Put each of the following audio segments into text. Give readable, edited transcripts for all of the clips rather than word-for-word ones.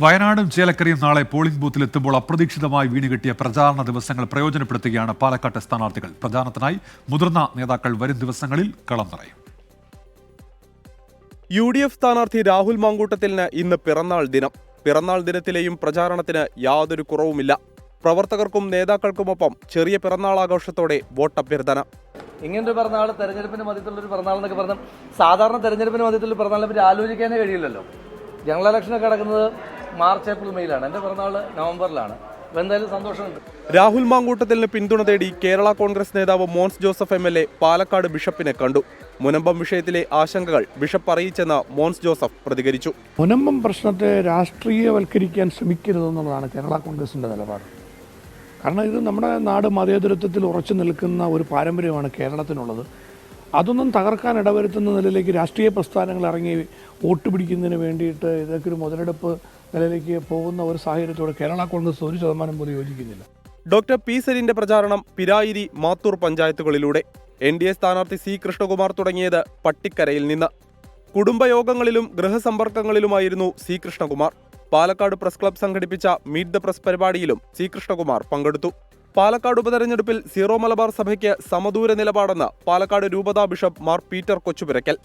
വയനാടും ചേലക്കരയും നാളെ പോളിംഗ് ബൂത്തിലെത്തുമ്പോൾ അപ്രതീക്ഷിതമായി വീണുകിട്ടിയ പ്രചാരണ ദിവസങ്ങൾ പ്രയോജനപ്പെടുത്തുകയാണ് പാലക്കാട്ടെ സ്ഥാനാർത്ഥികൾ. പ്രചാരണത്തിനായി മുതിർന്ന നേതാക്കൾ വരും ദിവസങ്ങളിൽ കളം നിറയും. UDF സ്ഥാനാർത്ഥി രാഹുൽ മാങ്കൂട്ടത്തിന് ഇന്ന് പിറന്നാൾ ദിനം. പിറന്നാൾ ദിനത്തിലെയും പ്രചാരണത്തിന് യാതൊരു കുറവുമില്ല. പ്രവർത്തകർക്കും നേതാക്കൾക്കുമൊപ്പം ചെറിയ പിറന്നാൾ ആഘോഷത്തോടെ വോട്ടഭ്യർത്ഥന. ഇങ്ങനൊരു പിറന്നാൾ തെരഞ്ഞെടുപ്പിന് മധ്യത്തിലുള്ളൊരു പിറന്നാൾ എന്നൊക്കെ പറഞ്ഞാൽ സാധാരണ തെരഞ്ഞെടുപ്പിന് മധ്യത്തിലുള്ള പിറന്നാളിനെ പറ്റി ആലോചിക്കാനേ കഴിയില്ലല്ലോ. ജനറൽ ഇലക്ഷനൊക്കെ നടക്കുന്നത് മാർച്ച് ഏപ്രിൽ മെയ്യിലാണ്. എൻ്റെ പിറന്നാൾ നവംബറിലാണ്. എന്തായാലും സന്തോഷമുണ്ട്. രാഹുൽ മാങ്കൂട്ടത്തിന് പിന്തുണ തേടി കേരള കോൺഗ്രസ് നേതാവ് മോൻസ് ജോസഫ് MLA പാലക്കാട് ബിഷപ്പിനെ കണ്ടു. മുനമ്പം വിഷയത്തിലെ ആശങ്കകൾ ബിഷപ്പ് അറിയിച്ചെന്ന് മോൻസ് ജോസഫ് പ്രതികരിച്ചു. മുനമ്പം പ്രശ്നത്തെ രാഷ്ട്രീയവൽക്കരിക്കാൻ ശ്രമിക്കരുതെന്നുള്ളതാണ് കേരള കോൺഗ്രസിൻ്റെ നിലപാട്. കാരണം ഇത് നമ്മുടെ നാട് മതേതരത്വത്തിൽ ഉറച്ചു നിൽക്കുന്ന ഒരു പാരമ്പര്യമാണ് കേരളത്തിനുള്ളത്. അതൊന്നും തകർക്കാൻ ഇടവരുത്തുന്ന നിലയിലേക്ക് രാഷ്ട്രീയ പ്രസ്ഥാനങ്ങൾ ഇറങ്ങി വോട്ട് പിടിക്കുന്നതിന് വേണ്ടിയിട്ട് ഇതൊക്കെ ഒരു മുതലെടുപ്പ് നിലയിലേക്ക് പോകുന്ന ഒരു സാഹചര്യത്തോട് കേരള കോൺഗ്രസ് 1% പോലും യോജിക്കുന്നില്ല. ഡോക്ടർ പി സരിന്റെ പ്രചാരണം പിരായിരി, മാത്തൂർ പഞ്ചായത്തുകളിലൂടെ. NDA സ്ഥാനാർത്ഥി C കൃഷ്ണകുമാർ തുടങ്ങിയത് പട്ടിക്കരയിൽ നിന്ന്. കുടുംബയോഗങ്ങളിലും ഗൃഹസമ്പർക്കങ്ങളിലുമായിരുന്നു C Krishnakumar. Palakkad press club സംഘടിപ്പിച്ച മീറ്റ് ദ പ്രസ് പരിപാടിയിലും C കൃഷ്ണകുമാർ പങ്കെടുത്തു. പാലക്കാട് ഉപതെരഞ്ഞെടുപ്പിൽ സീറോ മലബാർ സഭയ്ക്ക് സമദൂര നിലപാടെന്ന് പാലക്കാട് രൂപതാ ബിഷപ്പ് മാർ പീറ്റർ കൊച്ചുപുരയ്ക്കൽ.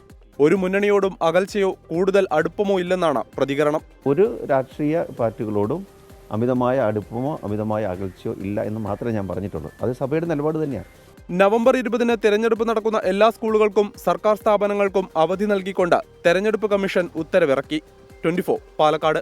ഒരു മുന്നണിയോടും അകൽച്ചയോ കൂടുതൽ അടുപ്പമോ ഇല്ലെന്നാണ് പ്രതികരണം. ഒരു രാഷ്ട്രീയ പാർട്ടികളോടും അമിതമായ അടുപ്പമോ അമിതമായ അകൽച്ചയോ ഇല്ല എന്ന് മാത്രമേ ഞാൻ പറഞ്ഞിട്ടുള്ളൂ. അത് സഭയുടെ നിലപാട് തന്നെയാണ്. നവംബർ 20-ന് തെരഞ്ഞെടുപ്പ് നടക്കുന്ന എല്ലാ സ്കൂളുകൾക്കും സർക്കാർ സ്ഥാപനങ്ങൾക്കും അവധി നൽകിക്കൊണ്ട് തെരഞ്ഞെടുപ്പ് കമ്മീഷൻ ഉത്തരവിറക്കി. 24 പാലക്കാട്.